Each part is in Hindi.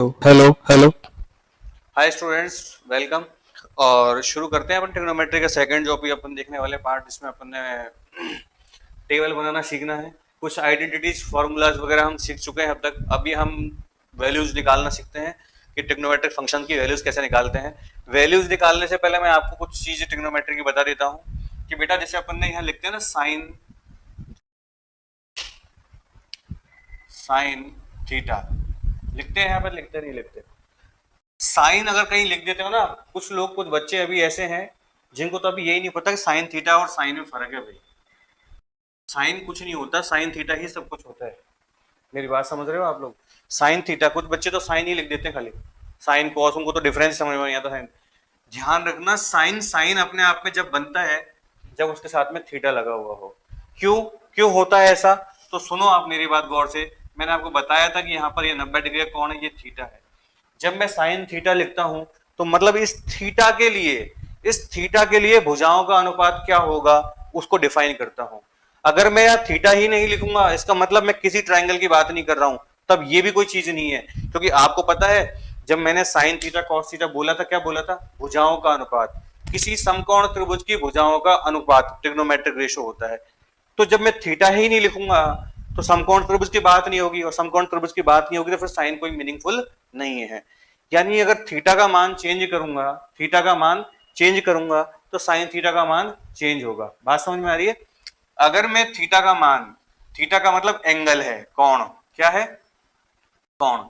Hello hello. Hi students, welcome. और शुरू करते हैं अपन ट्रिग्नोमेट्री का सेकंड जो अभी अपन देखने वाले पार्ट, जिसमें अपन ने टेबल बनाना सीखना है। कुछ आइडेंटिटीज फार्मूलाज वगैरह हम सीख चुके हैं अब तक। अभी हम वैल्यूज निकालना सीखते हैं कि ट्रिग्नोमेट्रिक फंक्शन की वैल्यूज कैसे निकालते हैं। वैल्यूज निकालने से पहले मैं आपको कुछ चीजें ट्रिग्नोमेट्री की बता देता हूँ कि बेटा जैसे अपन ने यहाँ लिखते हैं ना, साइन साइन थीटा लिखते हैं, यहाँ पर लिखते नहीं लिखते। साइन अगर कहीं लिख देते हो ना, कुछ लोग, कुछ बच्चे अभी ऐसे हैं जिनको तो अभी यही नहीं पता कि साइन थीटा और साइन में फर्क है। भाई साइन कुछ नहीं होता, साइन थीटा ही सब कुछ होता है। मेरी बात समझ रहे हो आप लोग? साइन थीटा, कुछ बच्चे तो साइन ही लिख देते हैं खाली, साइन कॉस, उनको तो डिफरेंस समझ में नहीं आता। साइन, ध्यान रखना, साइन साइन अपने आप में जब बनता है जब उसके साथ में थीटा लगा हुआ हो। क्यों क्यों होता है ऐसा? तो सुनो आप मेरी बात गौर से। मैंने आपको बताया था कि यहाँ पर ये 90 डिग्री का कौन है, ये थीटा है। जब मैं साइन थीटा लिखता हूं तो मतलब इस थीटा के लिए भुजाओं का अनुपात क्या होगा उसको डिफाइन करता हूं। अगर मैं यहाँ थीटा ही नहीं लिखूंगा, इसका मतलब मैं किसी ट्रायंगल की बात नहीं कर रहा हूं, तब ये भी कोई चीज नहीं है। क्योंकि आपको पता है, जब मैंने साइन थीटा कॉस थीटा बोला था, क्या बोला था? भुजाओं का अनुपात, किसी समकोण त्रिभुज की भुजाओं का अनुपात ट्रिग्नोमेट्रिक रेशो होता है। तो जब मैं थीटा ही नहीं लिखूंगा तो समकोण त्रिभुज की बात नहीं होगी, और समकोण त्रिभुज की बात नहीं होगी तो फिर साइन कोई मीनिंगफुल नहीं है। यानी अगर थीटा का मान चेंज करूंगा, थीटा का मान चेंज करूंगा तो साइन थीटा का मान चेंज होगा। बात समझ में आ रही है? अगर मैं थीटा का मान, थीटा का मतलब एंगल है, कोण, क्या है? कोण।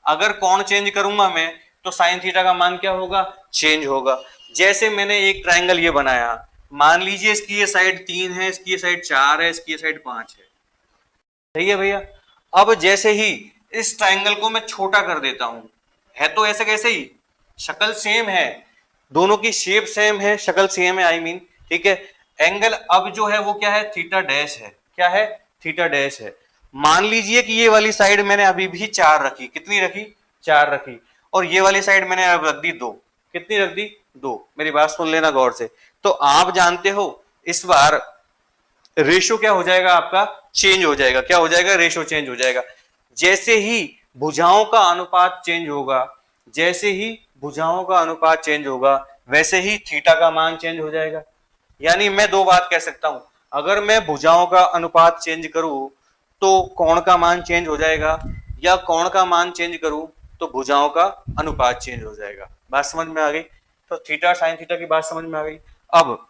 अगर कोण चेंज करूंगा मैं तो साइन थीटा का मान क्या होगा? चेंज होगा। जैसे मैंने एक ट्रायंगल ये बनाया, मान लीजिए इसकी ये साइड 3 है, इसकी ये साइड 4 है, इसकी ये साइड 5 है। सही है भैया? अब जैसे ही इस ट्रायंगल को मैं छोटा कर देता हूं, है तो ऐसे कैसे ही, शक्ल सेम है, दोनों की शेप सेम है, शक्ल सेम है, आई मीन, ठीक है। एंगल अब जो है वो क्या है? थीटा डैश है। क्या है? थीटा डैश है। मान लीजिए कि ये वाली साइड मैंने अभी भी 4 रखी। कितनी रखी? 4 रखी। और ये वाली साइड मैंने अब रख दी 2। कितनी रख दी? 2। मेरी बात सुन लेना गौर से। तो आप जानते हो, इस बार रेशो क्या हो जाएगा आपका? चेंज हो जाएगा। क्या हो जाएगा? रेशो चेंज हो जाएगा। जैसे ही भुजाओं का अनुपात चेंज होगा, जैसे ही भुजाओं का अनुपात चेंज होगा, वैसे ही थीटा का मान चेंज हो जाएगा। यानी मैं दो बात कह सकता हूं, अगर मैं भुजाओं का अनुपात चेंज करूं तो कोण का मान चेंज हो जाएगा, या कोण का मान चेंज करूं तो भुजाओं का अनुपात चेंज हो जाएगा। बात समझ में आ गई? तो थीटा साइन थीटा की बात समझ में आ गई। अब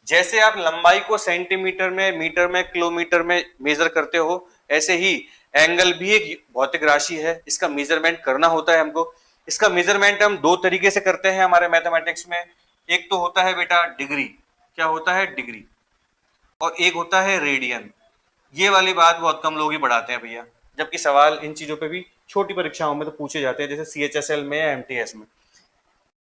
जैसे आप लंबाई को सेंटीमीटर में, मीटर में, किलोमीटर में मेजर करते हो, ऐसे ही एंगल भी एक भौतिक राशि है, इसका मेजरमेंट करना होता है हमको। इसका मेजरमेंट हम दो तरीके से करते हैं हमारे मैथमेटिक्स में। एक तो होता है बेटा डिग्री। क्या होता है? डिग्री। और एक होता है रेडियन। ये वाली बात बहुत कम लोग ही पढ़ाते हैं भैया, जबकि सवाल इन चीजों पे भी छोटी परीक्षाओं में तो पूछे जाते हैं, जैसे CHSL में या MTS में।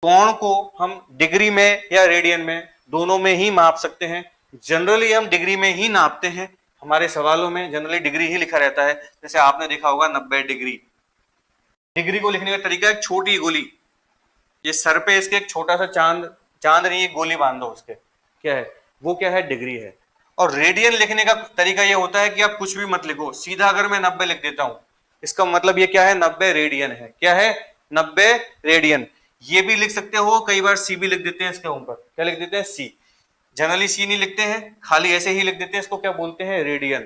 कोण को हम डिग्री में या रेडियन में, दोनों में ही माप सकते हैं। जनरली हम डिग्री में ही नापते हैं, हमारे सवालों में जनरली डिग्री ही लिखा रहता है। जैसे आपने देखा होगा 90 डिग्री। डिग्री को लिखने का तरीका, एक छोटी गोली, ये सर पे इसके एक छोटा सा चांद, चांद नहीं, एक गोली बांध दो उसके, क्या है वो? क्या है? डिग्री है। और रेडियन लिखने का तरीका ये होता है कि आप कुछ भी मत लिखो, सीधा अगर मैं 90 लिख देता हूं, इसका मतलब ये क्या है? 90 रेडियन है। क्या है? 90 रेडियन। ये भी लिख सकते हो, कई बार सी भी लिख देते हैं इसके ऊपर। क्या लिख देते हैं? सी। जनरली सी नहीं लिखते हैं, खाली ऐसे ही लिख देते हैं। इसको क्या बोलते हैं? रेडियन।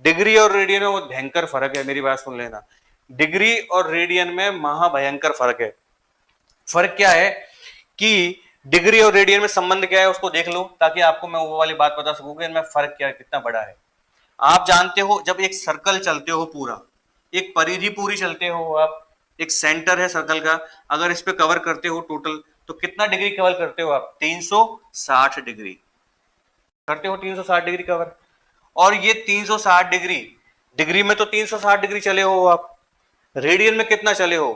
डिग्री और रेडियन में वो भयंकर फर्क है, मेरी बात सुन लेना। डिग्री और रेडियन में महाभयंकर फर्क है। फर्क क्या है कि डिग्री और रेडियन में संबंध क्या है उसको देख लो, ताकि आपको मैं वो वाली बात बता सकूं कि इनमें फर्क क्या है, कितना बड़ा है। आप जानते हो, जब एक सर्कल चलते हो पूरा, एक परिधि पूरी चलते हो आप, एक सेंटर है सर्कल का, अगर इस पे कवर करते हो टोटल, तो कितना डिग्री कवर करते हो आप? 360 डिग्री करते हो। 360 डिग्री कवर। और ये 360 डिग्री, डिग्री में तो 360 डिग्री चले हो आप, रेडियन में कितना चले हो?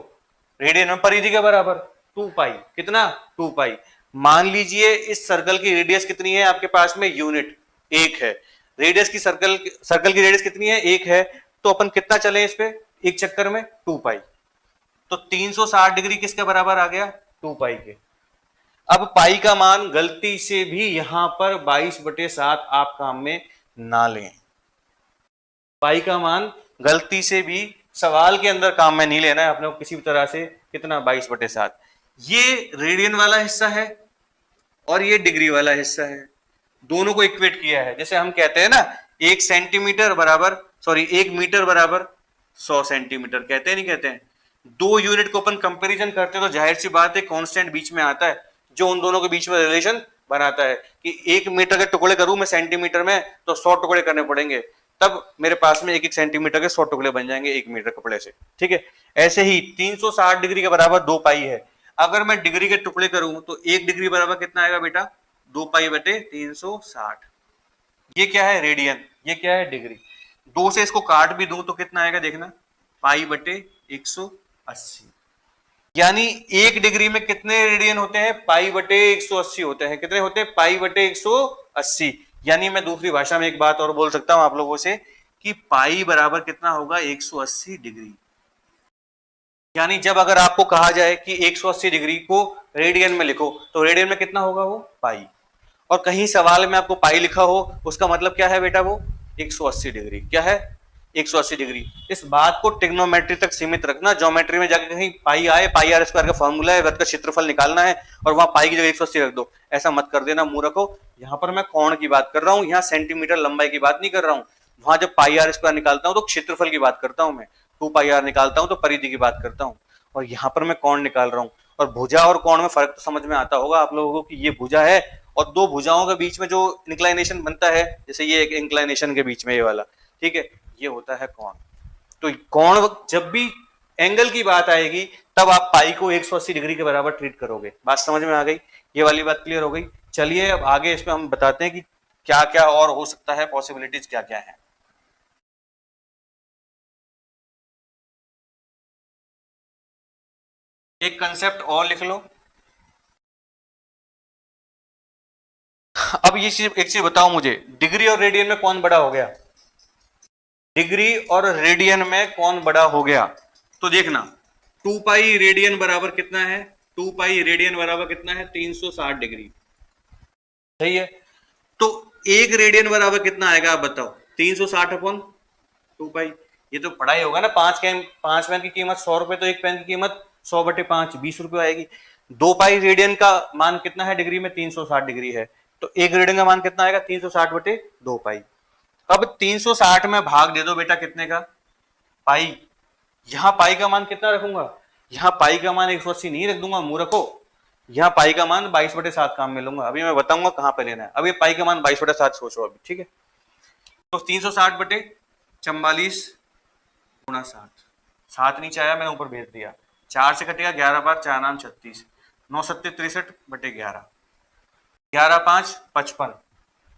रेडियन में परिधि के बराबर 2 पाई। कितना? 2 पाई। मान लीजिए इस सर्कल की रेडियस कितनी है आपके पास में? यूनिट 1 है। रेडियस की सर्कल सर्कल की रेडियस कितनी है? 1 है। तो अपन कितना चले इस पे एक चक्कर में? 2 पाई। तो 360 डिग्री किसके बराबर आ गया? 2 पाई के। अब पाई का मान गलती से भी यहां पर 22/7 आप काम में ना लें। पाई का मान गलती से भी सवाल के अंदर काम में नहीं लेना है अपने को किसी भी तरह से। कितना 22/7। ये रेडियन वाला हिस्सा है और ये डिग्री वाला हिस्सा है, दोनों को इक्वेट किया है। जैसे हम कहते हैं ना 1 सेंटीमीटर बराबर, सॉरी 1 मीटर बराबर 100 सेंटीमीटर, कहते हैं नहीं कहते हैं। दो यूनिट को अपन कंपैरिजन करते हैं तो जाहिर सी बात है कांस्टेंट बीच में आता है जो उन दोनों के बीच में रिलेशन बनाता है कि 1 मीटर के टुकड़े करूं मैं सेंटीमीटर में तो 100 टुकड़े करने पड़ेंगे, तब मेरे पास में 1-1 सेंटीमीटर के 100 टुकड़े बन जाएंगे 1 मीटर कपड़े से। ठीक है, ऐसे ही 360 डिग्री के बराबर 2 पाई है। अगर मैं डिग्री के टुकड़े करूं तो 1 डिग्री बराबर कितना आएगा बेटा, 2 पाई/360। ये क्या है रेडियन, ये क्या है डिग्री। 2 से इसको काट भी दूं तो कितना आएगा देखना, पाई/180। यानी 1 डिग्री में कितने रेडियन होते हैं, पाई/180 होते हैं। कितने होते हैं, पाई/180। यानी मैं दूसरी भाषा में एक बात और बोल सकता हूं आप लोगों से कि पाई बराबर कितना होगा, 180 डिग्री। यानी जब अगर आपको कहा जाए कि 180 डिग्री को रेडियन में लिखो तो रेडियन में कितना होगा, वो पाई। और कहीं सवाल में आपको पाई लिखा हो उसका मतलब क्या है बेटा, वो 180 डिग्री। क्या है, 180 डिग्री। इस बात को ट्रिग्नोमेट्री तक सीमित रखना, ज्योमेट्री में जाकर कहीं पाई आए, पाई आर स्क्वायर का फॉर्मूला है, वृत्त का क्षेत्रफल निकालना है और वहां पाई की जगह 180 रख दो, ऐसा मत कर देना मूर्खो। यहाँ पर मैं कोण की बात कर रहा हूँ, यहाँ सेंटीमीटर लंबाई की बात नहीं कर रहा हूँ। वहां जब पाई आर स्क्वायर निकालता हूँ तो क्षेत्रफल की बात करता हूँ मैं, 2 पाई आर निकालता हूँ तो परिधि की बात करता हूँ, और यहाँ पर मैं कोण निकाल रहा हूँ। और भुजा और कोण में फर्क तो समझ में आता होगा आप लोगों को कि ये भुजा है और दो भुजाओं के बीच में जो इंक्लाइनेशन बनता है, जैसे ये एक इंक्लाइनेशन के बीच में ये वाला, ठीक है, ये होता है कोण। तो कोण जब भी एंगल की बात आएगी तब आप पाई को 180 डिग्री के बराबर ट्रीट करोगे। बात समझ में आ गई, ये वाली बात क्लियर हो गई। चलिए अब आगे इसमें हम बताते हैं कि क्या क्या और हो सकता है, पॉसिबिलिटीज क्या क्या है। एक कंसेप्ट और लिख लो। अब ये चीज, एक चीज बताओ मुझे, डिग्री और रेडियन में कौन बड़ा हो गया, डिग्री और रेडियन में कौन बड़ा हो गया। तो देखना 2 पाई रेडियन बराबर कितना है, 2 पाई रेडियन बराबर कितना है, 360 डिग्री। सही है, तो एक रेडियन बराबर कितना आएगा आप बताओ, 360/2 पाई। ये तो पढ़ा ही होगा ना, 5 पेन की कीमत 100 रुपए, तो एक पेन की कीमत 100/5 20 रुपए आएगी। 2 पाई रेडियन का मान कितना है डिग्री में, 360 डिग्री है, तो एक रेडियन का मान कितना आएगा, 360/2 पाई। अब 360 में भाग दे दो बेटा कितने का, पाई। यहां पाई का मान कितना रखूंगा, यहां पाई का मान 180 नहीं रख दूंगा मूर्खो, यहाँ पाई का मान 22/7 काम में लूंगा। अभी मैं बताऊंगा कहां पे लेना है। अभी पाई का मान 22/7 सोचो अभी, ठीक है। तो 360/44 7 नीचे आया, मैंने ऊपर भेज दिया, 4 से कटेगा 11×4 = 36, 9×7 = 63/11, 11×5 = 55,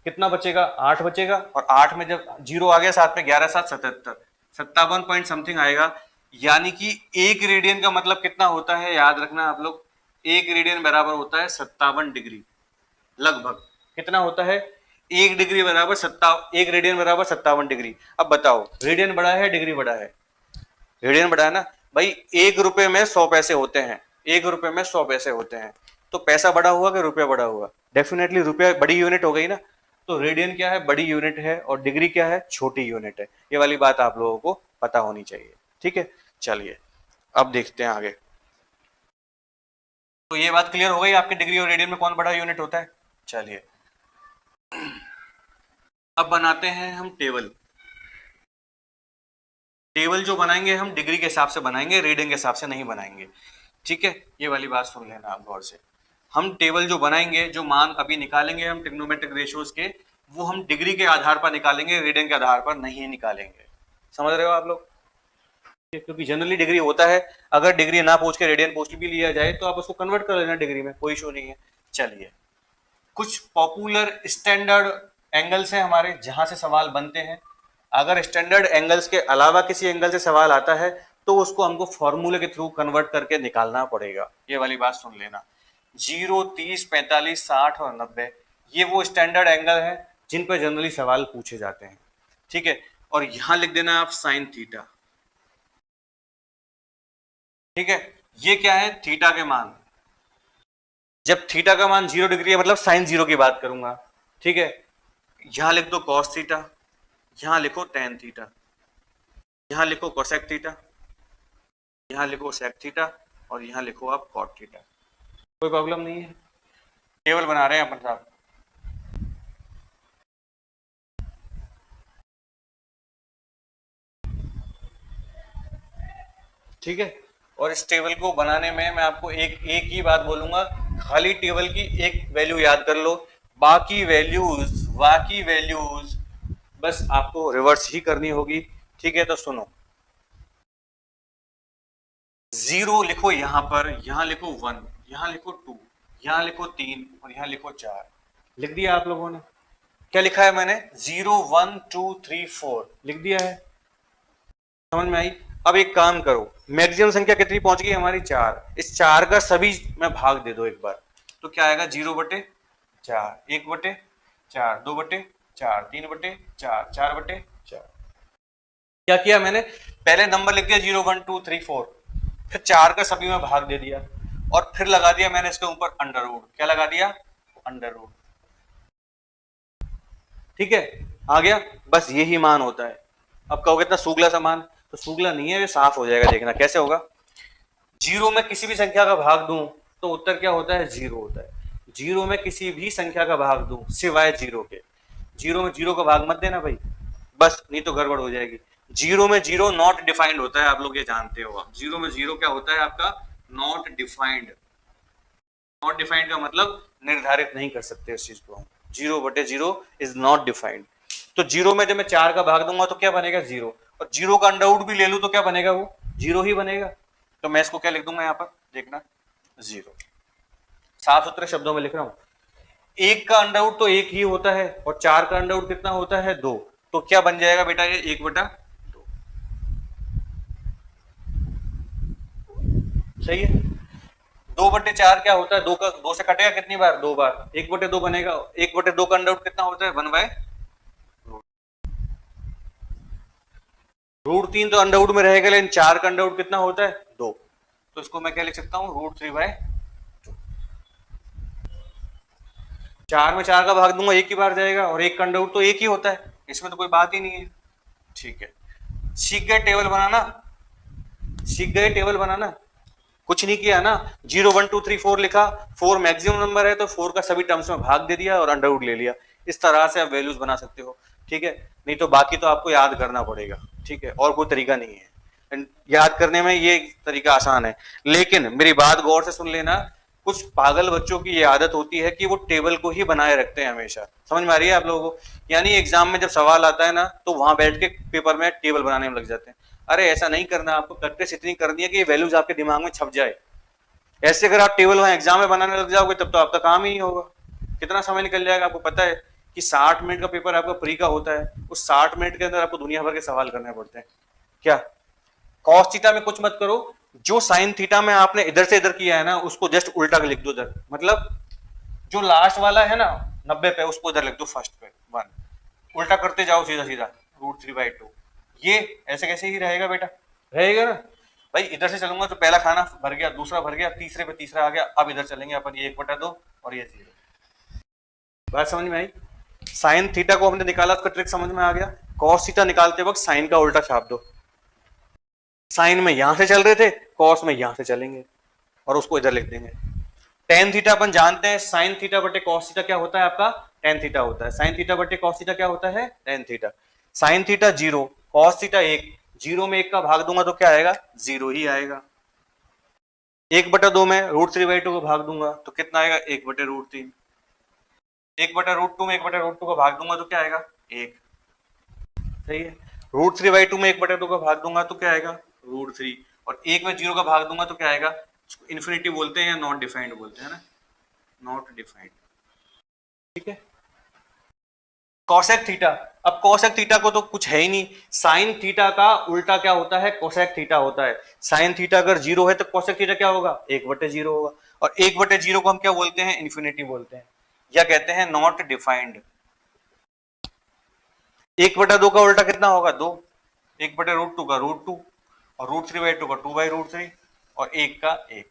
कितना बचेगा, 8 बचेगा। और 8 में जब जीरो आ गया साथ में, 11×7 = 77, 57 पॉइंट समथिंग आएगा। यानी कि एक रेडियन का मतलब कितना होता है, याद रखना आप लोग, एक रेडियन बराबर होता है 57 डिग्री लगभग। कितना होता है, 1 डिग्री बराबर 1 रेडियन बराबर 57 डिग्री। अब बताओ रेडियन बड़ा है डिग्री बड़ा है, रेडियन बड़ा है ना भाई। 1 रुपए में 100 पैसे होते हैं, 1 रुपए में 100 पैसे होते हैं, तो पैसा बड़ा हुआ कि रुपया बड़ा हुआ, डेफिनेटली रुपया बड़ी यूनिट हो गई ना। तो रेडियन क्या है, बड़ी यूनिट है, और डिग्री क्या है, छोटी यूनिट है। ये वाली बात आप लोगों को पता होनी चाहिए, ठीक है। चलिए अब देखते हैं आगे। तो ये बात क्लियर हो गई आपके, डिग्री और रेडियन में कौन बड़ा यूनिट होता है। चलिए अब बनाते हैं हम टेबल। टेबल जो बनाएंगे हम डिग्री के हिसाब से बनाएंगे, रेडियन के हिसाब से नहीं बनाएंगे, ठीक है। ये वाली बात सुन लेना आप गौर से। हम टेबल जो बनाएंगे, जो मान अभी निकालेंगे हम ट्रिग्नोमेट्रिक रेशियोज के, वो हम डिग्री के आधार पर निकालेंगे, रेडियन के आधार पर नहीं निकालेंगे। समझ रहे हो आप लोग, क्योंकि जनरली डिग्री होता है, अगर डिग्री ना पूछ के रेडियन पूछ भी लिया जाए तो आप उसको कन्वर्ट कर लेना डिग्री में, कोई इशू नहीं है। चलिए कुछ पॉपुलर स्टैंडर्ड एंगल्स हैं हमारे जहां से सवाल बनते हैं। अगर स्टैंडर्ड एंगल्स के अलावा किसी एंगल से सवाल आता है तो उसको हमको फॉर्मूले के थ्रू कन्वर्ट करके निकालना पड़ेगा। ये वाली बात सुन लेना, 0, 30, 45, 60 और 90 ये वो स्टैंडर्ड एंगल है जिन पर जनरली सवाल पूछे जाते हैं, ठीक है। और यहां लिख देना आप साइन थीटा, ठीक है। ये क्या है, थीटा के मान। जब थीटा का मान 0 डिग्री है मतलब साइन 0 की बात करूंगा, ठीक है। यहां लिख दो कॉस थीटा, यहां लिखो टेन थीटा, यहां लिखो कोसेक थीटा, यहाँ लिखो सेक थीटा और यहाँ लिखो आप कॉट थीटा, कोई प्रॉब्लम नहीं है। टेबल बना रहे हैं अपन साहब। ठीक है, और इस टेबल को बनाने में मैं आपको एक एक ही बात बोलूंगा, खाली टेबल की एक वैल्यू याद कर लो, बाकी वैल्यूज बस आपको रिवर्स ही करनी होगी। ठीक है, तो सुनो, जीरो लिखो यहां पर, यहां लिखो वन, यहां लिखो टू, यहां लिखो तीन और यहां लिखो चार। लिख दिया आप लोगों ने? क्या लिखा है मैंने? 0 1 2 3 4 लिख दिया है, समझ में आई? अब एक काम करो, मैक्सिमम संख्या कितनी पहुंच गई हमारी? 4। इस 4 का सभी में भाग दे दो एक बार, तो क्या आएगा? 0/4, 1/4, 2/4, 3/4, 4/4। क्या किया मैंने? पहले नंबर लिख दिया 0 1 2 3 4, फिर 4 का सभी में भाग दे दिया और फिर लगा दिया मैंने इसके ऊपर अंडर रूट। क्या लगा दिया? Under root. ठीक है, आ गया? बस यही मान होता है। अब कहोगे इतना सूगला सा मान, तो सूगला नहीं है, ये साफ हो जाएगा, देखना कैसे होगा। जीरो में किसी भी संख्या का भाग दूं तो उत्तर क्या होता है? जीरो होता है। जीरो में किसी भी संख्या का भाग दूं सिवाय जीरो के, जीरो में जीरो का भाग मत देना भाई, बस नहीं तो गड़बड़ हो जाएगी। जीरो में जीरो नॉट डिफाइंड होता है, आप लोग ये जानते हो। जीरो में जीरो क्या होता है आपका? Not defined. नॉट डिफाइंड का मतलब निर्धारित नहीं कर सकते इस चीज को हम। 0/0 इज नॉट डिफाइंड। तो जीरो में जब मैं 4 का भाग दूंगा तो क्या बनेगा? जीरो। और जीरो का अंडर रूट भी ले लूं तो क्या बनेगा? वो जीरो ही बनेगा। तो मैं इसको क्या लिख दूंगा यहाँ पर? देखना, जीरो। साफ सुथरे शब्दों में लिख रहा हूं। एक का अंडर रूट तो एक ही होता है और 4 का अंडर रूट कितना होता है? 2। तो क्या बन जाएगा बेटा? ये 1/2। सही है। 2/4 क्या होता है? दो से कटेगा कितनी बार? 2 बार। 1/2 बनेगा। 1/2 का अंडर रूट कितना होता है? 1/, √3 तो अंडर रूट में रहेगा, लेकिन 4 का अंडर रूट कितना होता है? 2। तो इसको मैं क्या लिख सकता हूँ? √3/2। 4 में 4 का भाग दूंगा एक ही बार जाएगा, और एक का अंडर रूट तो एक ही होता है, इसमें तो कोई बात ही नहीं है। ठीक है, सीख गए टेबल बनाना? सीख गए टेबल बनाना? कुछ नहीं किया ना, 0 1 2 3 4 लिखा, 4 मैक्सिमम नंबर है तो 4 का सभी टर्म्स में भाग दे दिया और अंडर रूट ले लिया। इस तरह से आप वैल्यूज बना सकते हो। ठीक है, नहीं तो बाकी तो आपको याद करना पड़ेगा। ठीक है, और कोई तरीका नहीं है याद करने में, ये तरीका आसान है। लेकिन मेरी बात गौर से सुन लेना, कुछ पागल बच्चों की ये आदत होती है कि वो टेबल को ही बनाए रखते हैं हमेशा। समझ में आ रही है आप लोगों को? यानी एग्जाम में जब सवाल आता है ना, तो वहां बैठ के पेपर में टेबल बनाने में लग जाते हैं। अरे ऐसा नहीं करना, आपको प्रैक्टिस इतनी करनी है कि ये वैल्यूज आपके दिमाग में छप जाए। ऐसे अगर आप टेबल वहां एग्जाम में बनाने लग जाओगे तब तो आपका काम ही नहीं होगा। कितना समय निकल जाएगा? आपको पता है कि 60 मिनट का पेपर आपका प्री का होता है, उस 60 मिनट के अंदर आपको दुनिया भर के सवाल करने पड़ते हैं। क्या कॉस थीटा में कुछ मत करो, जो साइन थीटा में आपने इधर से इधर किया है ना, उसको जस्ट उल्टा लिख दो इधर। मतलब जो लास्ट वाला है ना 90 पे, उसको इधर लिख दो फर्स्ट पे 1। उल्टा करते जाओ सीधा सीधा, √3/2। ये ऐसे कैसे ही रहेगा बेटा? रहेगा ना भाई। इधर से चलूंगा तो पहला खाना भर गया, दूसरा भर गया, तीसरे पे तीसरा आ गया। अब इधर चलेंगे अपन, ये 1/2 और ये 0। बात समझ में आई? साइन थीटा को हमने निकाला, उसका ट्रिक समझ में आ गया। कॉस थीटा निकालते वक्त साइन का उल्टा छाप दो। साइन में यहां से चल रहे थे, कॉस में यहां से चलेंगे और उसको इधर लिख देंगे। टेन थीटा अपन जानते हैं, साइन थीटा बटे कॉस थीटा क्या होता है आपका? टेन थीटा होता है। साइन थीटा बटे कॉस थीटा क्या होता है? Tan theta. Sine theta 0, cos theta 1। 0 में 1 का भाग दूंगा तो क्या आएगा? 0 ही आएगा। 1/2 में √3/2 को भाग दूंगा तो कितना आएगा? 1/√3। 1/√2 में 1/√2 को भाग दूंगा तो क्या आएगा? 1। सही है। √3/2 में 1/2 का भाग दूंगा तो क्या आएगा? √3। और 1 में 0 का भाग दूंगा तो क्या आएगा? इन्फिनिटी बोलते हैं या नॉट डिफाइंड बोलते हैं ना? Not defined. ठीक है। कोसेक थीटा, अब कोसेक थीटा को तो कुछ है ही नहीं। साइन थीटा का उल्टा क्या होता है? कोसेक थीटा होता है। साइन थीटा अगर 0 है तो कोसेक थीटा क्या होगा? 1/0 होगा। और 1/0 को हम क्या बोलते हैं? इन्फिनिटी बोलते हैं, या कहते हैं नॉट डिफाइंड। 1/2 का उल्टा कितना होगा? 2। 1/√2 का √2 और √3/2 का 2/√3 और 1 का 1।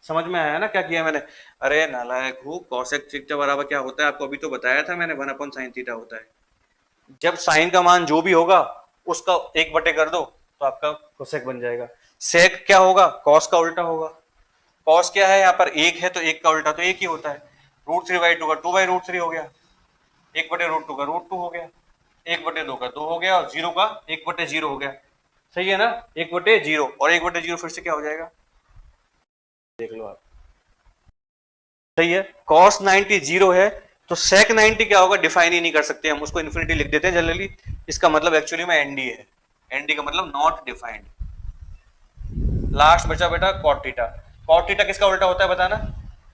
समझ में आया ना क्या किया मैंने? अरे नालायक हूँ, कॉसेक थीटा बराबर क्या होता है? आपको अभी तो बताया था मैंने, 1/sin थीटा होता है। जब साइन का मान जो भी होगा उसका 1 बटे कर दो तो आपका कोसेक बन जाएगा। सेक क्या होगा, कॉस का उल्टा होगा। कॉस क्या है, यहाँ पर एक है तो एक का उल्टा तो एक ही होता है। √3/2 का 2/√3 हो गया, 1/√2 का √2 हो गया, 1/2 का 2 हो गया, और 0 का 1/0 हो गया। सही है ना, 1/0 और 1/0 फिर से क्या हो जाएगा, देख लो आप। सही है, cos 90 0 है तो sec 90 क्या होगा, डिफाइन ही नहीं कर सकते हम उसको, इन्फिनिटी लिख देते हैं जनरली। इसका मतलब एक्चुअली में एनडी है, एनडी का मतलब नॉट डिफाइंड। लास्ट बचा बेटा cot थीटा। cot थीटा किसका उल्टा होता है बताना,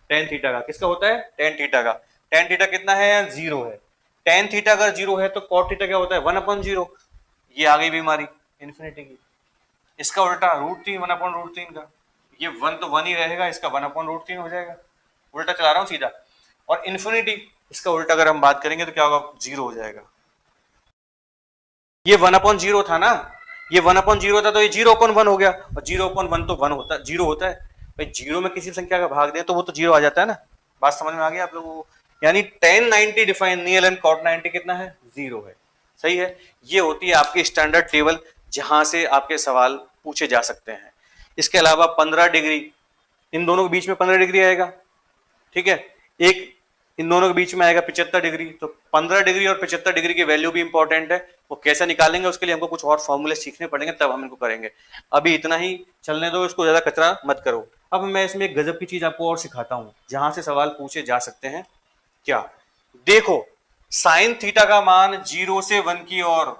tan थीटा का। किसका होता है, tan थीटा का। tan थीटा कितना है, 0 है। tan थीटा अगर 0 है तो cot थीटा क्या होता है, 1/0। ये आ गई बीमारी इन्फिनिटी की। इसका उल्टा √3 1/√3 का, ये 1 तो 1 ही रहेगा, इसका 1/√3 हो जाएगा। उल्टा चला रहा हूं सीधा। और इन्फिनिटी, इसका उल्टा अगर हम बात करेंगे तो क्या होगा, 0 हो जाएगा। ये 1/0 था ना, ये 1/0 था तो ये 0/1 हो गया, और 0/1 तो 1 होता है, 0 होता है भाई। 0 में किसी संख्या का भाग दें तो वो तो 0 आ जाता है ना। बात समझ में आ गया आप लोगों को। यानी tan 90 define nil and cot 90 कितना है, 0 है। सही है, ये होती है आपकी स्टैंडर्ड टेबल जहां से आपके सवाल पूछे जा सकते हैं। इसके अलावा 15 डिग्री, इन दोनों के बीच में 15 डिग्री आएगा, ठीक है। एक इन दोनों के बीच में आएगा 75 डिग्री, तो 15 डिग्री और 75 डिग्री की वैल्यू भी इंपॉर्टेंट है। वो कैसे निकालेंगे उसके लिए हमको कुछ और फॉर्मूले सीखने पड़ेंगे, तब हम इनको करेंगे। अभी इतना ही चलने दो, इसको ज्यादा कचरा मत करो। अब मैं इसमें एक गजब की चीज आपको और सिखाता हूं जहां से सवाल पूछे जा सकते हैं। क्या, देखो, साइन थीटा का मान 0 से 1 की ओर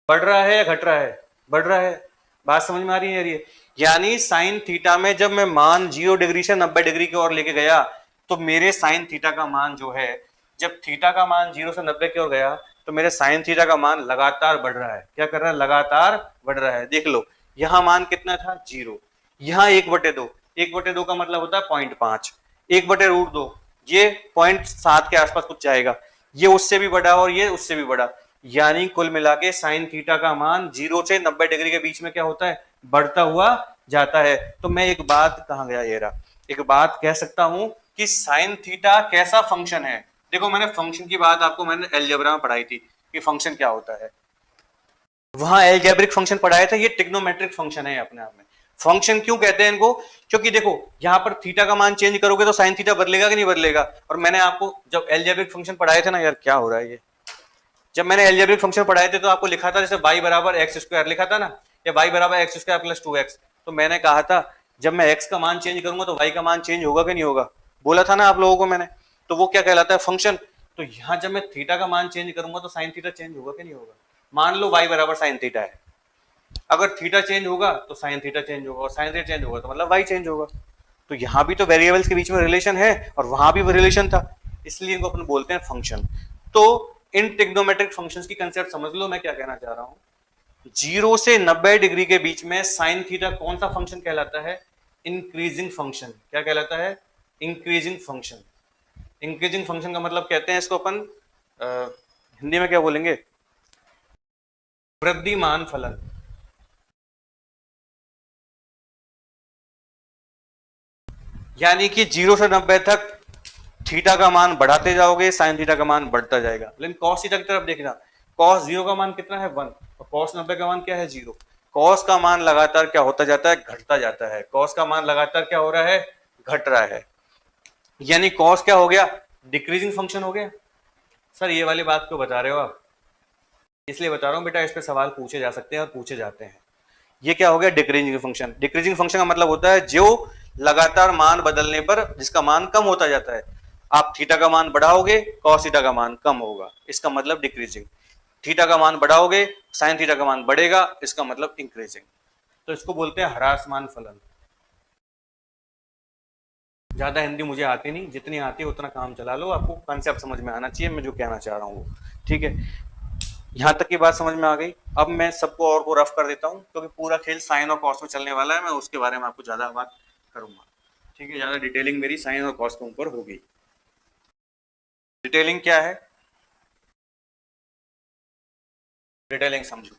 बढ़ रहा है या घट रहा है, बढ़ रहा है। बात समझ में आ रही है, यानी साइन थीटा में जब मैं मान 0 डिग्री से 90 डिग्री की ओर लेके गया तो मेरे साइन थीटा का मान जो है, जब थीटा का मान 0 से 90 की ओर गया तो मेरे साइन थीटा का मान लगातार बढ़ रहा है। क्या कर रहा है, लगातार बढ़ रहा है। देख लो, यहां मान कितना था, 0। यहां 1/2, 1/2 का मतलब होता है 0.5, 1/√2 ये 0.7 के आसपास कुछ जाएगा। ये उससे भी बड़ा और ये उससे भी बड़ा, यानी कुल मिला के साइन थीटा का मान 0 से 90 डिग्री के बीच में क्या होता है, बढ़ता हुआ जाता है। तो मैं एक बात, कहां गया ये रहा, एक बात कह सकता हूं कि साइन थीटा कैसा फंक्शन है। देखो, मैंने फंक्शन की बात आपको मैंने अलजेब्रा में पढ़ाई थी कि फंक्शन क्या होता है, वहां अलजेब्रिक फंक्शन पढ़ाया था। ये ट्रिग्नोमेट्रिक फंक्शन है अपने आप में। फंक्शन क्यों कहते हैं इनको, क्योंकि देखो यहां पर थीटा का मान चेंज करोगे तो साइन थीटा बदलेगा कि नहीं बदलेगा। और मैंने आपको जब अलजेब्रिक फंक्शन पढ़ाए थे ना, यार क्या हो रहा है ये, जब मैंने अलजेब्रिक फंक्शन पढ़ाए थे तो आपको लिखा था जैसे y बराबर x² लिखा था ना, या y बराबर x² + 2x। तो मैंने कहा था जब मैं x का मान चेंज करूंगा तो y का मान चेंज होगा कि नहीं होगा, बोला था ना आप लोगों को मैंने। तो वो क्या कहलाता है, फंक्शन। तो यहां जब मैं थीटा का मान चेंज करूंगा तो साइन थीटा चेंज होगा कि नहीं होगा। मान लो y बराबर साइन थीटा है, अगर थीटा चेंज होगा तो साइन थीटा चेंज होगा, और साइन थीटा चेंज होगा तो मतलब y चेंज होगा। तो यहां भी तो वेरिएबल्स के बीच में रिलेशन है और वहां भी वो रिलेशन था, इसलिए इनको अपन बोलते हैं फंक्शन। तो इन ट्रिग्नोमेट्रिक फंक्शंस की कंसेप्ट समझ लो मैं क्या कहना चाह रहा हूं। 0 से 90 डिग्री के बीच में साइन थीटा कौन सा फंक्शन कहलाता है, इंक्रीजिंग फंक्शन। क्या कहलाता है, इंक्रीजिंग फंक्शन। इंक्रीजिंग फंक्शन का मतलब कहते हैं इसको अपन हिंदी में क्या बोलेंगे, वृद्धिमान फलन। यानी कि 0 से 90 तक थीटा का मान बढ़ाते जाओगे, साइन थीटा का मान बढ़ता जाएगा। लेकिन कॉस थीटा की तरफ देखना, कॉस 0 का मान कितना है, 1, और कॉस 90 का मान क्या है, 0। कॉस का मान लगातार क्या होता जाता है, घटता जाता है। कॉस का मान लगातार क्या हो रहा है, घट रहा है। यानी कॉस क्या हो गया, डिक्रीजिंग फंक्शन हो गया। सर ये वाली बात क्यों बता रहे हो आप, इसलिए बता रहा हूं बेटा, इस पे सवाल पूछे जा सकते हैं और पूछे जाते हैं। ये क्या हो गया, डिक्रीजिंग फंक्शन। डिक्रीजिंग फंक्शन का मतलब होता है जो लगातार मान बदलने पर जिसका मान कम होता जाता है। आप थीटा का मान बढ़ाओगे, कॉस थीटा का मान कम होगा, इसका मतलब डिक्रीजिंग। थीटा का मान बढ़ाओगे, साइन थीटा का मान बढ़ेगा, इसका मतलब इंक्रीजिंग। तो इसको बोलते हैं ह्रासमान फलन। ज्यादा हिंदी मुझे आती नहीं, जितनी आती है उतना काम चला लो, आपको कंसेप्ट समझ में आना चाहिए मैं जो कहना चाह रहा हूँ। ठीक है, यहां तक की बात समझ में आ गई। अब मैं सबको और को रफ कर देता हूं क्योंकि पूरा खेल साइन और कॉस में चलने वाला है, मैं उसके बारे में आपको ज्यादा बात करूंगा। ठीक है, ज्यादा डिटेलिंग मेरी साइन और कॉस के ऊपर होगी। डिटेलिंग क्या है, डिटेलिंग समझो।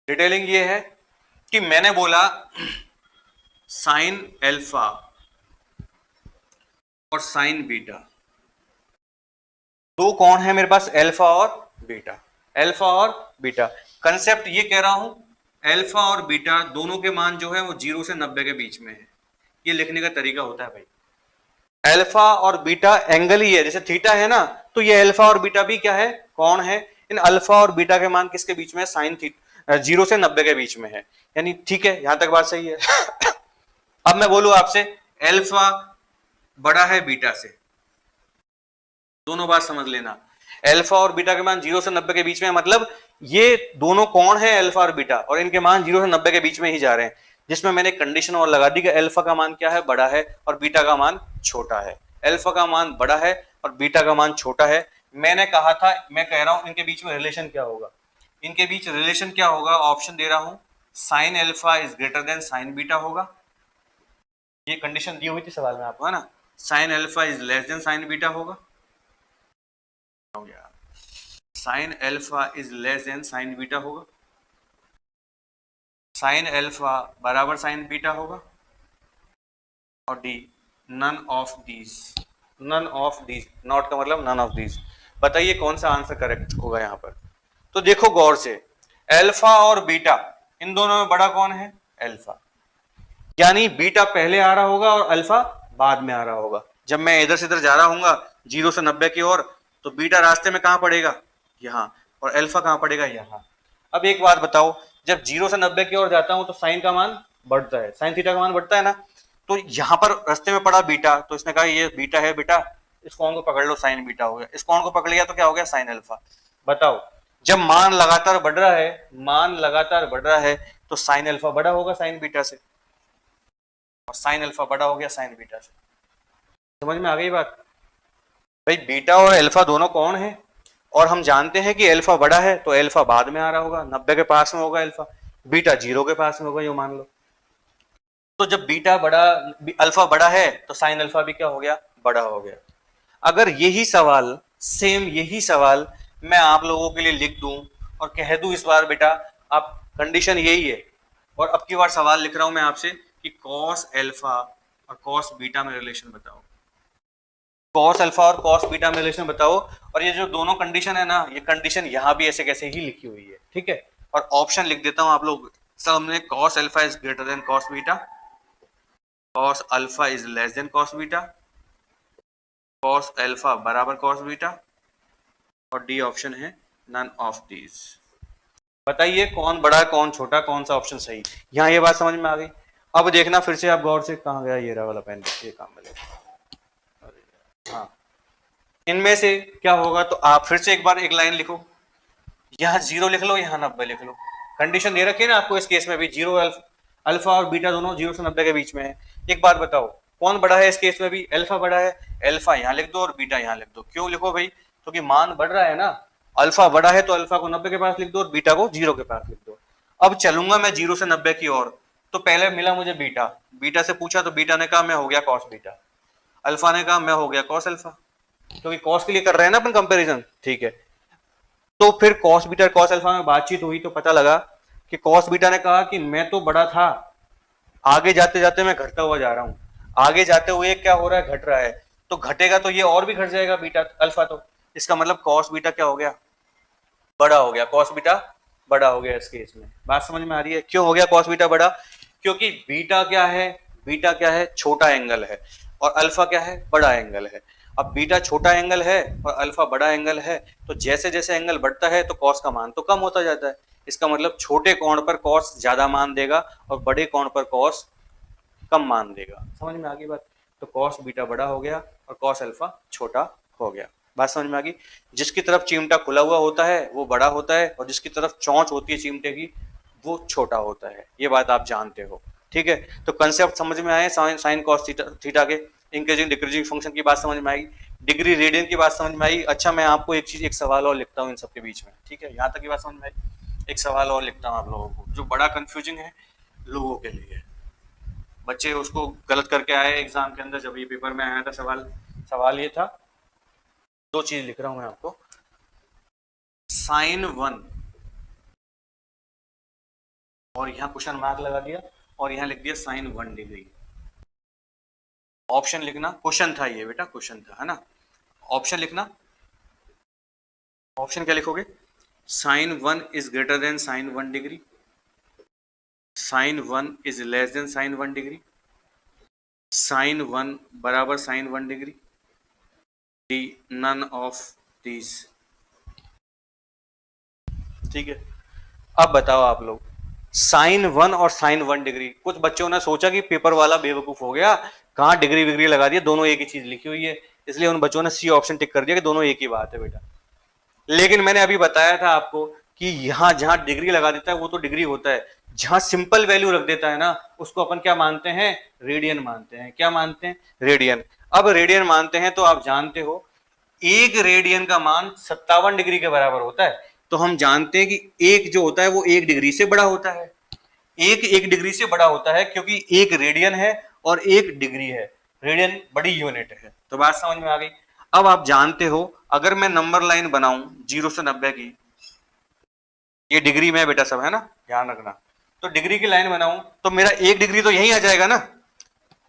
डिटेलिंग ये है कि मैंने बोला साइन एल्फा और साइन बीटा, दो कौन है मेरे पास, एल्फा और बीटा। एल्फा और बीटा, कंसेप्ट ये कह रहा हूं अल्फा और बीटा दोनों के मान जो है वो 0 से 90 के बीच में है। ये लिखने का तरीका होता है भाई। अल्फा और बीटा एंगल ही है, जैसे थीटा है ना, तो ये अल्फा और बीटा भी क्या है, कौन है। इन अल्फा और बीटा के मान किसके बीच में है, साइन थीटा 0 से 90 के बीच में है। यानी ठीक है, यहां तक बात सही है। अब मैं बोलूं आपसे, अल्फा बड़ा है बीटा से, दोनों बात समझ लेना। अल्फा और बीटा के मान 0 से 90 के बीच में है, मतलब ये दोनों कौन है, अल्फा और बीटा, और इनके मान 0 से 90 के बीच में ही जा रहे हैं। जिसमें मैंने कंडीशन और लगा दी कि अल्फा का मान क्या है, बड़ा है, और बीटा का मान छोटा है। अल्फा का मान बड़ा है और बीटा का मान छोटा है। मैंने कहा था, मैं कह रहा हूं इनके बीच में रिलेशन क्या होगा। इनके बीच रिलेशन क्या होगा, ऑप्शन दे रहा हूं, sign alpha is greater than sine beta होगा। ये कंडीशन दी हुई थी सवाल में आपको, है ना। Sine alpha is less than sine beta होगा, हो गया। Sine alpha is less than sine beta होगा, साइन अल्फा बराबर साइन बीटा होगा, और D none of these. None of these, not का मतलब नन ऑफ दीज। बताइए कौन सा आंसर करेक्ट होगा यहां पर। तो देखो गौर से, अल्फा और बीटा, इन दोनों में बड़ा कौन है, अल्फा। यानी बीटा पहले आ रहा होगा और अल्फा बाद में आ रहा होगा। जब मैं इधर से इधर जा रहा हूँ 0 से 90 की ओर, तो बीटा रास्ते में कहां पड़ेगा, यहाँ, और अल्फा कहां पड़ेगा, यहाँ। अब एक बात बताओ, जब 0 से 90 की ओर जाता हूं तो साइन का मान बढ़ता है, साइन थीटा का मान बढ़ता है ना। तो यहां पर रास्ते में पड़ा बीटा, तो इसने कहा ये बीटा है बेटा, इस कोण को पकड़ लो, साइन बीटा हो गया। इस कोण को पकड़ लिया तो क्या हो गया, साइन अल्फा। बताओ, जब मान लगातार बढ़ रहा है, मान लगातार बढ़ रहा है, तो साइन अल्फा बड़ा होगा साइन बीटा से, और साइन अल्फा बड़ा हो गया साइन बीटा से। समझ में आ गई बात। भाई बीटा और अल्फा दोनों कौन है, और हम जानते हैं कि अल्फा बड़ा है तो अल्फा बाद में आ रहा होगा, 90 के पास में होगा अल्फा, बीटा 0 के पास में होगा, ये मान लो। तो जब बीटा बड़ा, अल्फा बड़ा है, तो साइन अल्फा भी क्या हो गया, बड़ा हो गया। अगर यही सवाल, सेम यही सवाल मैं आप लोगों के लिए लिख दूं और कह दूं इस बार बेटा, आप कंडीशन यही है, और अब की बार सवाल लिख रहा हूं मैं आपसे कि कॉस अल्फा और कॉस बीटा में रिलेशन बताओ, कॉस अल्फा और कॉस बीटा में रिलेशन बताओ। और ये जो दोनों कंडीशन है ना, ये कंडीशन यहां भी ऐसे कैसे ही लिखी हुई है, ठीक है। और ऑप्शन लिख देता हूं आप लोग सामने, cos alpha is greater then cos beta, cos alpha is less then cos beta, cos alpha बराबर कॉस बीटा, और डी ऑप्शन है नन ऑफ दीज। बताइए कौन बड़ा कौन छोटा, कौन सा ऑप्शन सही। यहाँ ये बात समझ में आ गई। अब देखना फिर से, आप गौर से, कहाँ गया ये रहा वाला पेन, ये काम में ले। हाँ, इनमें से क्या होगा, तो आप फिर से एक बार एक लाइन लिखो, यहाँ 0 लिख लो, यहाँ 90 लिख लो। कंडीशन दे रखी है ना आपको, इस केस में भी 0 अल्फा और बीटा दोनों 0 से 90 के बीच में है। एक बात बताओ, कौन बड़ा है इस केस में भी, अल्फा बड़ा है। अल्फा यहाँ लिख दो और बीटा यहाँ लिख दो। क्यों लिखो भाई, क्योंकि मान बढ़ रहा है ना। अल्फा बड़ा है तो अल्फा को 90 के पास लिख दो और बीटा को 0 के पास लिख दो। अब चलूंगा मैं 0 से 90 की ओर, तो पहले मिला मुझे बीटा, बीटा से पूछा तो बीटा ने कहा मैं हो गया कॉस बीटा, अल्फा ने कहा मैं हो गया कॉस अल्फा, क्योंकि कॉस के लिए कर रहे हैं ना अपन कंपैरिजन, ठीक है। तो फिर कॉस बीटा कॉस अल्फा में बातचीत हुई तो पता लगा कि कॉस बीटा ने कहा कि मैं तो बड़ा था, आगे जाते जाते मैं घटता हुआ जा रहा हूं, आगे जाते हुए क्या हो रहा है, घट रहा है, तो घटेगा तो ये और भी घट जाएगा बीटा अल्फा, तो इसका मतलब कॉस बीटा क्या हो गया, बड़ा हो गया, कॉस बीटा बड़ा हो गया इस केस में। बात समझ में आ रही है, क्यों हो गया कॉस बीटा बड़ा, क्योंकि बीटा क्या है, बीटा क्या है, छोटा एंगल है, और अल्फा क्या है, बड़ा एंगल है। अब बीटा छोटा एंगल है और अल्फा बड़ा एंगल है, तो जैसे जैसे एंगल बढ़ता है तो कॉस का मान तो कम होता जाता है। इसका मतलब छोटे कोण पर कॉस ज्यादा मान देगा और बड़े कोण पर कॉस कम मान देगा। समझ में आ गई बात। तो कॉस बीटा बड़ा हो गया और कॉस अल्फा छोटा हो गया। बात समझ में आ गई। जिसकी तरफ चिमटा खुला हुआ होता है वो बड़ा होता है, और जिसकी तरफ चोंच होती है चिमटे की वो छोटा होता है। ये बात आप जानते हो, ठीक है। तो कंसेप्ट समझ में आए, साइन कॉस थीटा के, इंक्रीजिंग डिक्रीजिंग फंक्शन की बात समझ में आई, डिग्री रेडियन की बात समझ में आई। अच्छा, मैं आपको एक चीज, एक सवाल और लिखता हूँ इन सबके बीच में, ठीक है। यहाँ तक की बात समझ में आई। एक सवाल और लिखता हूँ आप लोगों को, जो बड़ा कंफ्यूजिंग है लोगों के लिए, बच्चे उसको गलत करके आए एग्जाम के अंदर। जब ये पेपर में आया था सवाल, सवाल ये था, दो चीज लिख रहा हूं मैं आपको, साइन 1, और यहां क्वेश्चन मार्क लगा दिया और यहां लिख दिया साइन 1 डिग्री। ऑप्शन लिखना, क्वेश्चन था ये बेटा, क्वेश्चन था, है ना। ऑप्शन लिखना, ऑप्शन क्या लिखोगे, sine 1 is greater than sine 1 degree, sine 1 is less than sine 1 degree, sine 1 बराबर sine 1 degree, D none of these. ठीक है, अब बताओ आप लोग, साइन 1 और साइन 1 डिग्री, कुछ बच्चों ने सोचा कि पेपर वाला बेवकूफ हो गया, कहाँ डिग्री विग्री लगा दिया, दोनों एक ही चीज लिखी हुई है, इसलिए उन बच्चों ने सी ऑप्शन टिक कर दिया कि दोनों एक ही बात है बेटा। लेकिन मैंने अभी बताया था आपको कि यहां जहां डिग्री लगा देता है वो तो डिग्री होता है, जहां सिंपल वैल्यू रख देता है ना उसको अपन क्या मानते हैं, रेडियन मानते हैं। क्या मानते हैं, रेडियन। अब रेडियन मानते हैं तो आप जानते हो एक रेडियन का मान 57 डिग्री के बराबर होता है। तो हम जानते हैं कि एक जो होता है वो एक डिग्री से बड़ा होता है, एक डिग्री से बड़ा होता है क्योंकि एक रेडियन है और एक डिग्री है, रेडियन बड़ी यूनिट है। तो बात समझ में आ गई। अब आप जानते हो अगर मैं नंबर लाइन बनाऊं 0 से 90 की, ये डिग्री में बेटा सब है ना, ध्यान रखना, तो डिग्री की लाइन बनाऊं तो मेरा एक डिग्री तो यहीं आ जाएगा ना,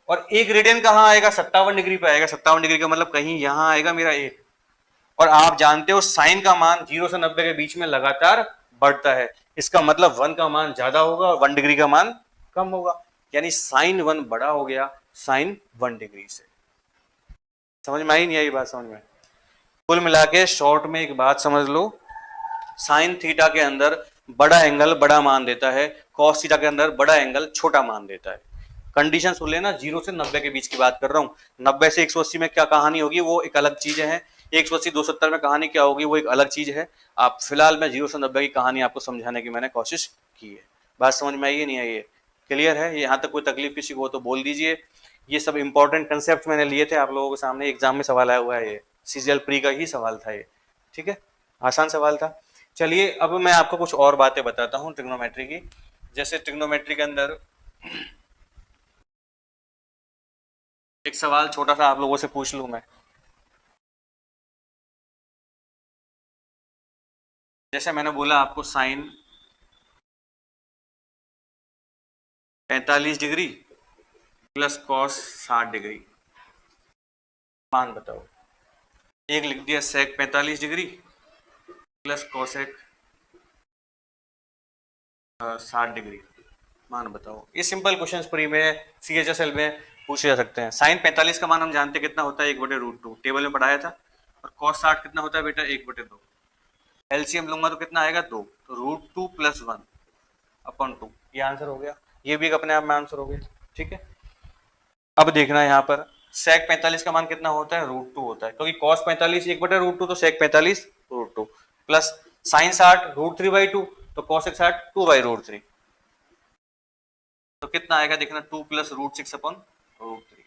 और एक रेडियन कहां आएगा, 57 डिग्री पे आएगा। 57 डिग्री का मतलब कहीं यहां आएगा मेरा एक। और आप जानते हो साइन का मान 0 से 90 के बीच में लगातार बढ़ता है, इसका मतलब 1 का मान ज्यादा होगा और 1 डिग्री का मान कम होगा, यानी साइन 1 बड़ा हो गया साइन 1 डिग्री से। समझ में आई नहीं आई बात, समझ में। कुल मिला के शॉर्ट में एक बात समझ लो, साइन थीटा के अंदर बड़ा एंगल बड़ा मान देता है, कॉस थीटा के अंदर बड़ा एंगल छोटा मान देता है। कंडीशन सुन लेना, 0 से 90 के बीच की बात कर रहा हूं, 90 से 180 में क्या कहानी होगी वो एक अलग चीज है, 180 270 में कहानी क्या होगी वो एक अलग चीज है। आप फिलहाल मैं 0 से 90 की कहानी आपको समझाने की मैंने कोशिश की है। बात समझ में आई है नहीं आई है, क्लियर है? यहाँ तक कोई तकलीफ किसी को हो तो बोल दीजिए। ये सब इंपॉर्टेंट कंसेप्ट मैंने लिए थे आप लोगों के सामने, एग्जाम में सवाल आया हुआ है, ये सीजीएल प्री का ही सवाल था ये। ठीक है, आसान सवाल था। चलिए अब मैं आपको कुछ और बातें बताता हूँ ट्रिग्नोमेट्री की। जैसे ट्रिग्नोमेट्री के अंदर एक सवाल छोटा सा आप लोगों से पूछ लूं मैं, जैसे मैंने बोला आपको sine 45 degree plus cos 60 degree, मान बताओ। एक लिख दिया sec 45 degree plus cosec 60 degree, मान बताओ। ये सिंपल क्वेश्चन प्री में सीएचएसएल में पूछे जा सकते हैं। साइन 45 का मान हम जानते कितना होता है, 1/√2, टेबल में पढ़ाया था। और कॉस 60 कितना होता है बेटा, 1/2। एलसीएम लूंगा तो कितना आएगा, 2, तो √2 + 1/2, ये आंसर हो गया। ये भी एक अपने आप में आंसर हो गया। ठीक है, अब देखना यहाँ पर सेक 45 का मान कितना होता है, √2 होता है, क्योंकि कॉस 45 1/√2, तो सेक 45 √2 प्लस साइन 60 √3/2, तो कॉसेक 60 2/√3, तो कितना आएगा देखना, 2 + √6/√3।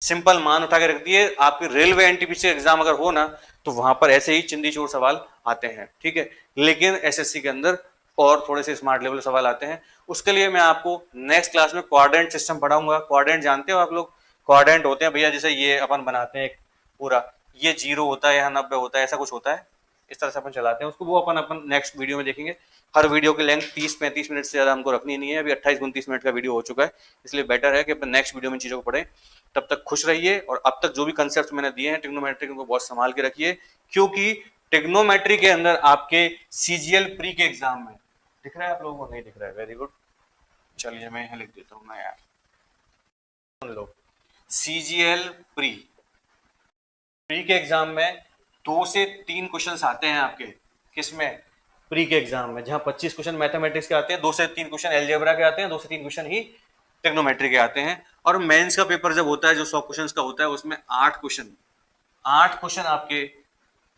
सिंपल मान उठा के रख दिए। आपके रेलवे एनटीपीसी एग्जाम अगर हो ना तो वहां पर ऐसे ही चिंदी चोर सवाल आते हैं। ठीक है, लेकिन एसएससी के अंदर और थोड़े से स्मार्ट लेवल सवाल आते हैं। उसके लिए मैं आपको नेक्स्ट क्लास में क्वाड्रेंट सिस्टम पढ़ाऊंगा। क्वाड्रेंट जानते हो आप लोग, क्वाड्रेंट होते हैं भैया, जैसे ये अपन बनाते हैं पूरा, ये 0 होता है, यहाँ 90 होता है, ऐसा कुछ होता है, इस तरह से अपन चलाते हैं उसको। वो अपन नेक्स्ट वीडियो में देखेंगे। हर वीडियो की लेंथ 30-35 मिनट से ज्यादा हमको रखनी नहीं है। अभी 28-29 मिनट का वीडियो हो चुका है, इसलिए बेटर है कि अपन नेक्स्ट वीडियो में चीजों को पढ़ें। तब तक खुश रहिए, और अब तक जो भी कंसेप्ट मैंने दिए हैं ट्रिग्नोमेट्री के, उनको बहुत संभाल के रखिए, क्योंकि ट्रिग्नोमेट्री के अंदर आपके सीजीएल प्री के एग्जाम में दिख रहा है, आप लोगों को नहीं दिख रहा है, वेरी गुड। चलिए मैं यहाँ लिख देता हूँ ना यार, सुन लो। सीजीएल प्री के एग्जाम में 2 से 3 क्वेश्चन आते हैं आपके, किसमें, प्री के एग्जाम में, जहां 25 क्वेश्चन मैथमेटिक्स के आते हैं, 2 से 3 क्वेश्चन एलजेब्रा के आते हैं, 2 से 3 क्वेश्चन ही ट्रिग्नोमेट्री के आते हैं। और मेंस का पेपर जब होता है, जो 100 क्वेश्चन का होता है, उसमें 8 क्वेश्चन आपके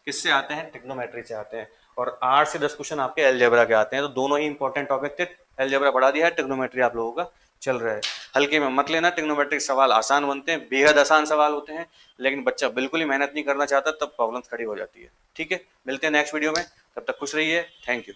किससे आते हैं, ट्रिग्नोमेट्री से आते हैं, और 8 से 10 क्वेश्चन आपके एलजेब्रा के आते हैं। तो दोनों ही इंपॉर्टेंट टॉपिक थे, एलजेब्रा बढ़ा दिया है, ट्रिग्नोमेट्री आप लोगों का चल रहा है। हल्के में मत लेना, ट्रिग्नोमेट्री सवाल आसान बनते हैं, बेहद आसान सवाल होते हैं, लेकिन बच्चा बिल्कुल ही मेहनत नहीं करना चाहता, तब प्रॉब्लम्स खड़ी हो जाती है। ठीक है, मिलते हैं नेक्स्ट वीडियो में, तब तक खुश रहिए, थैंक यू।